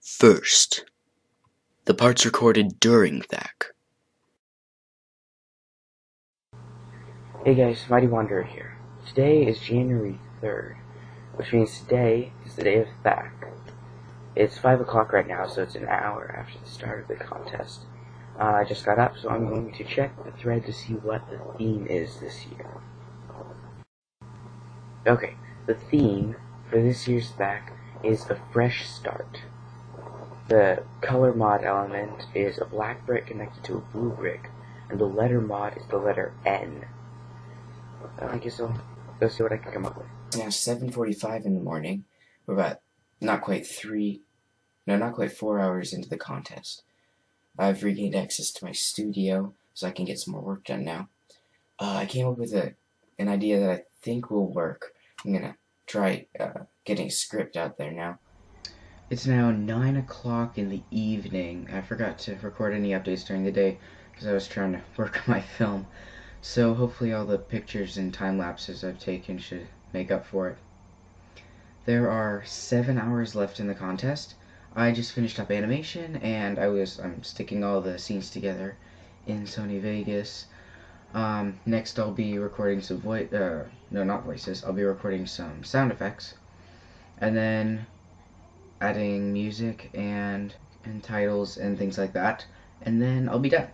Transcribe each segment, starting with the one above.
First, the parts recorded during THAC. Hey guys, Mighty Wanderer here. Today is January 3rd, which means today is the day of THAC. It's 5 o'clock right now, so it's an hour after the start of the contest. I just got up, so I'm going to check the thread to see what the theme is this year. Okay, the theme for this year's THAC is a fresh start. The color mod element is a black brick connected to a blue brick, and the letter mod is the letter N. I guess I'll go see what I can come up with. It's now 7:45 in the morning. We're about not quite 4 hours into the contest. I've regained access to my studio, so I can get some more work done now. I came up with an idea that I think will work. I'm gonna try getting a script out there now. It's now 9 o'clock in the evening. I forgot to record any updates during the day because I was trying to work on my film. So hopefully all the pictures and time lapses I've taken should make up for it. There are 7 hours left in the contest. I just finished up animation and I'm sticking all the scenes together in Sony Vegas. Next I'll be recording some I'll be recording some sound effects, and then adding music and titles and things like that, and then I'll be done.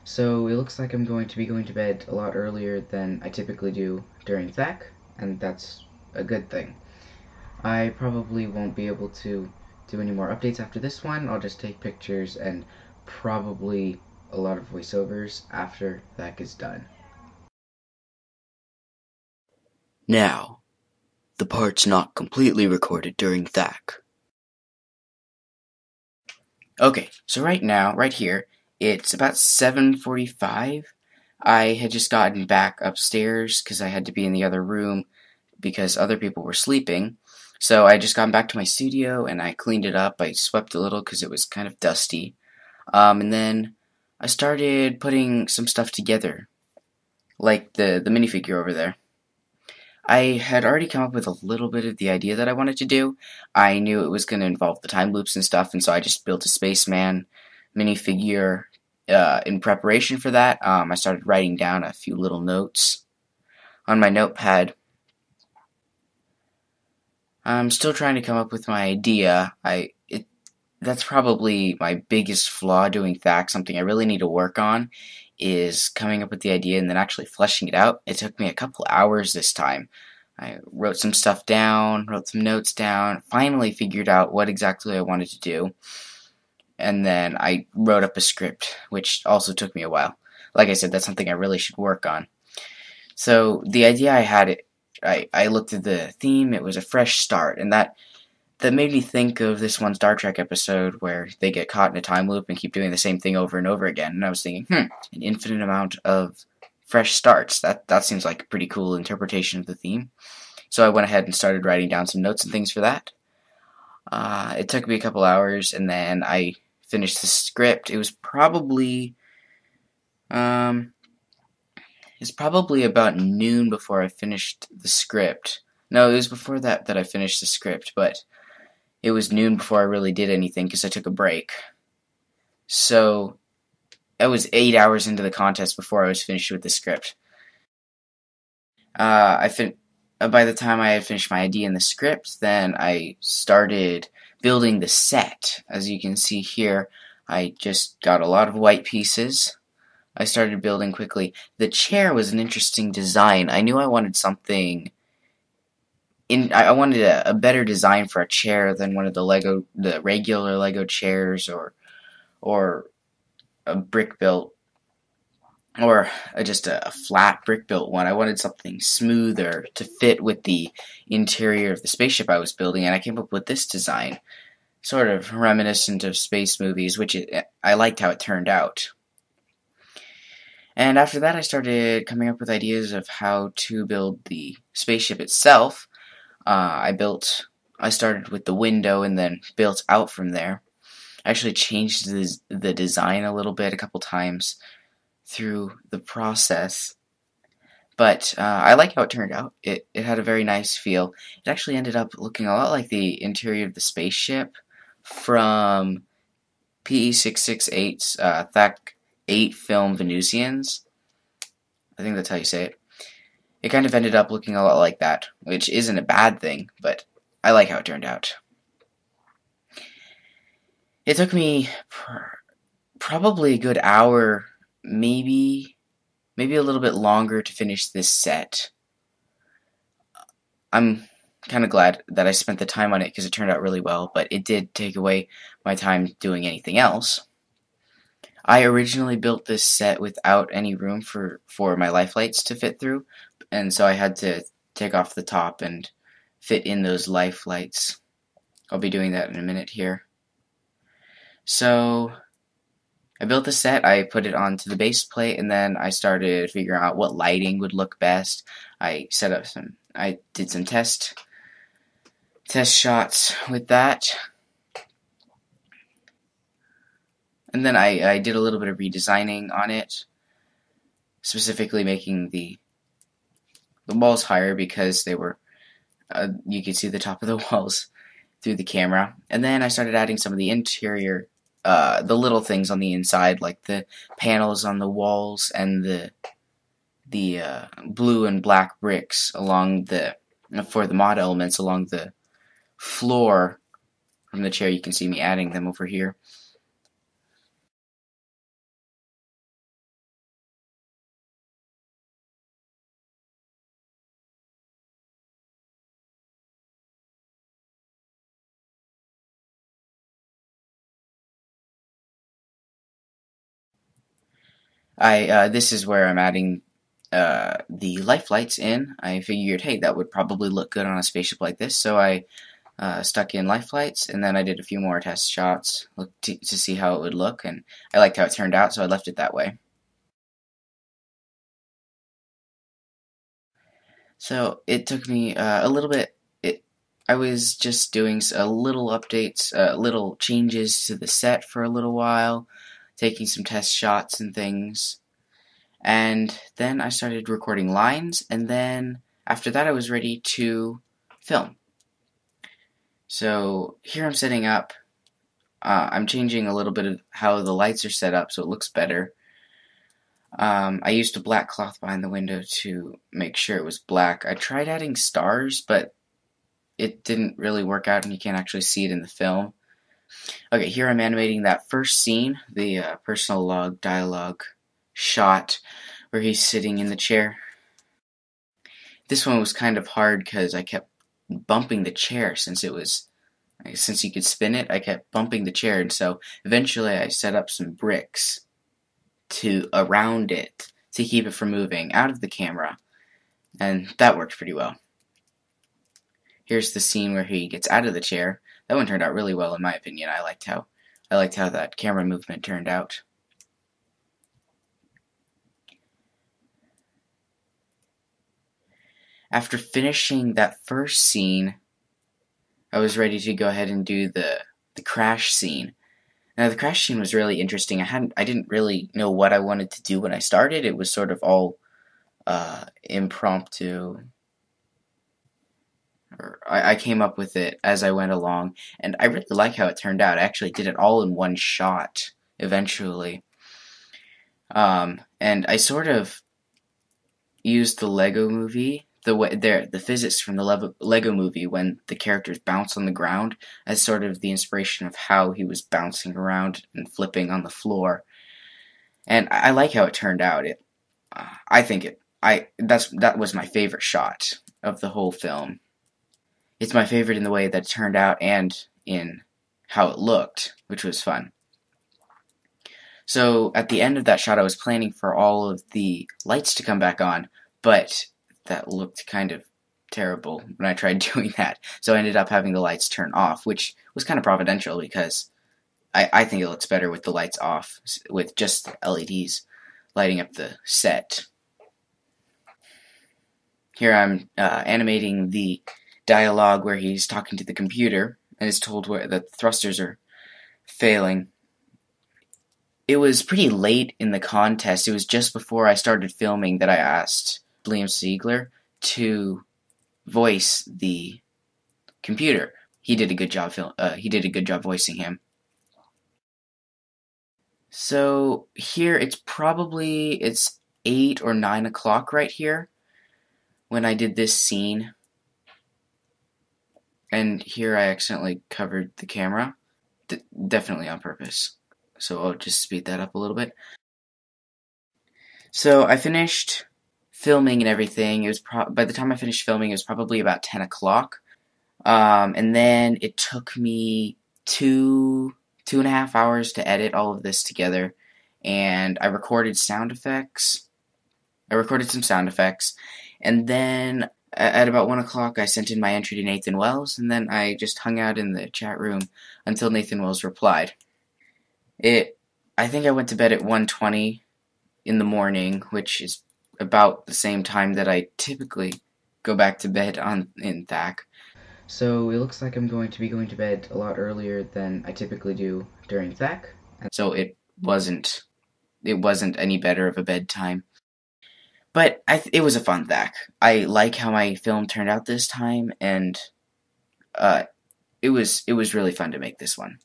So it looks like I'm going to be going to bed a lot earlier than I typically do during THAC, and that's a good thing. I probably won't be able to do any more updates after this one. I'll just take pictures and probably a lot of voiceovers after THAC is done. Now, the parts not completely recorded during THAC. Okay, so right here, it's about 7:45. I had just gotten back upstairs because I had to be in the other room because other people were sleeping. So I just got back to my studio and I cleaned it up. I swept a little because it was kind of dusty. And then I started putting some stuff together, like the minifigure over there. I had already come up with a little bit of the idea that I wanted to do. I knew it was going to involve the time loops and stuff, and so I just built a spaceman minifigure in preparation for that. I started writing down a few little notes on my notepad. I'm still trying to come up with my idea. That's probably my biggest flaw doing THAC. Something I really need to work on is coming up with the idea and then actually fleshing it out. It took me a couple hours this time. I wrote some stuff down, wrote some notes down, finally figured out what exactly I wanted to do, and then I wrote up a script, which also took me a while. Like I said, that's something I really should work on. So the idea I had, I looked at the theme. It was a fresh start, and that made me think of this one Star Trek episode where they get caught in a time loop and keep doing the same thing over and over again. And I was thinking, an infinite amount of fresh starts. That seems like a pretty cool interpretation of the theme. So I went ahead and started writing down some notes and things for that. It took me a couple hours, and then I finished the script. It was probably about noon before I finished the script. No, it was before that I finished the script, but it was noon before I really did anything because I took a break. So I was 8 hours into the contest before I was finished with the script. By the time I had finished my idea in the script, then I started building the set. As you can see here, I just got a lot of white pieces. I started building quickly. The chair was an interesting design. I knew I wanted something. I wanted a better design for a chair than one of the regular Lego chairs, or a brick built, or just a flat brick built one. I wanted something smoother to fit with the interior of the spaceship I was building, and I came up with this design, sort of reminiscent of space movies, which I liked how it turned out. And after that, I started coming up with ideas of how to build the spaceship itself. I started with the window and then built out from there. I actually changed the design a little bit a couple times through the process. But I like how it turned out. It had a very nice feel. It actually ended up looking a lot like the interior of the spaceship, from PE668's THAC XIII film Venusians. I think that's how you say it. It kind of ended up looking a lot like that, which isn't a bad thing, but I like how it turned out. It took me probably a good hour, maybe a little bit longer to finish this set. I'm kind of glad that I spent the time on it because it turned out really well, but it did take away my time doing anything else. I originally built this set without any room for my life lights to fit through, and so I had to take off the top and fit in those life lights. I'll be doing that in a minute here. So I built the set, I put it onto the base plate, and then I started figuring out what lighting would look best. I did some test shots with that. And then I did a little bit of redesigning on it, specifically making the walls higher because they were, you could see the top of the walls through the camera. And then I started adding some of the interior, the little things on the inside, like the panels on the walls and the blue and black bricks for the mod elements along the floor from the chair. You can see me adding them over here. This is where I'm adding the life lights in. I figured, hey, that would probably look good on a spaceship like this, so I stuck in life lights, and then I did a few more test shots to see how it would look, and I liked how it turned out, so I left it that way. So it took me a little bit. I was just doing a little updates, little changes to the set for a little while, taking some test shots and things. And then I started recording lines, and then after that I was ready to film. So here I'm setting up. I'm changing a little bit of how the lights are set up so it looks better. I used a black cloth behind the window to make sure it was black. I tried adding stars, but it didn't really work out and you can't actually see it in the film. Okay, here I'm animating that first scene, the personal log dialogue shot where he's sitting in the chair. This one was kind of hard because I kept bumping the chair since you could spin it. I kept bumping the chair, and so eventually I set up some bricks around it to keep it from moving out of the camera, and that worked pretty well. Here's the scene where he gets out of the chair. That one turned out really well in my opinion. I liked how that camera movement turned out. After finishing that first scene, I was ready to go ahead and do the crash scene. Now the crash scene was really interesting. I didn't really know what I wanted to do when I started. It was sort of all impromptu. I came up with it as I went along, and I really like how it turned out. I actually did it all in one shot eventually. And I sort of used the Lego movie, the physics from the Lego movie when the characters bounce on the ground as sort of the inspiration of how he was bouncing around and flipping on the floor. And I like how it turned out. That was my favorite shot of the whole film. It's my favorite in the way that it turned out and in how it looked, which was fun. So at the end of that shot, I was planning for all of the lights to come back on, but that looked kind of terrible when I tried doing that. So I ended up having the lights turn off, which was kind of providential because I think it looks better with the lights off, with just the LEDs lighting up the set. Here I'm animating the dialogue where he's talking to the computer and is told that the thrusters are failing. It was pretty late in the contest. It was just before I started filming that I asked Liam Siegler to voice the computer. he did a good job. He did a good job voicing him. So here it's 8 or 9 o'clock right here when I did this scene. And here I accidentally covered the camera. Definitely on purpose. So I'll just speed that up a little bit. So I finished filming and everything. It was by the time I finished filming, it was probably about 10 o'clock. And then it took me 2.5 hours to edit all of this together. And I recorded sound effects. I recorded some sound effects. And then at about 1 o'clock, I sent in my entry to Nathan Wells, and then I just hung out in the chat room until Nathan Wells replied. I think I went to bed at 1:20 in the morning, which is about the same time that I typically go back to bed in THAC. So it looks like I'm going to be going to bed a lot earlier than I typically do during THAC, and so it wasn't any better of a bedtime. But it was a fun THAC. I like how my film turned out this time, and it was really fun to make this one.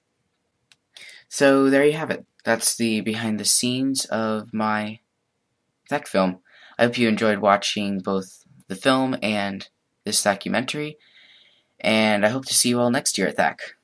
So there you have it. That's the behind the scenes of my THAC film. I hope you enjoyed watching both the film and this THACumentary, and I hope to see you all next year at THAC.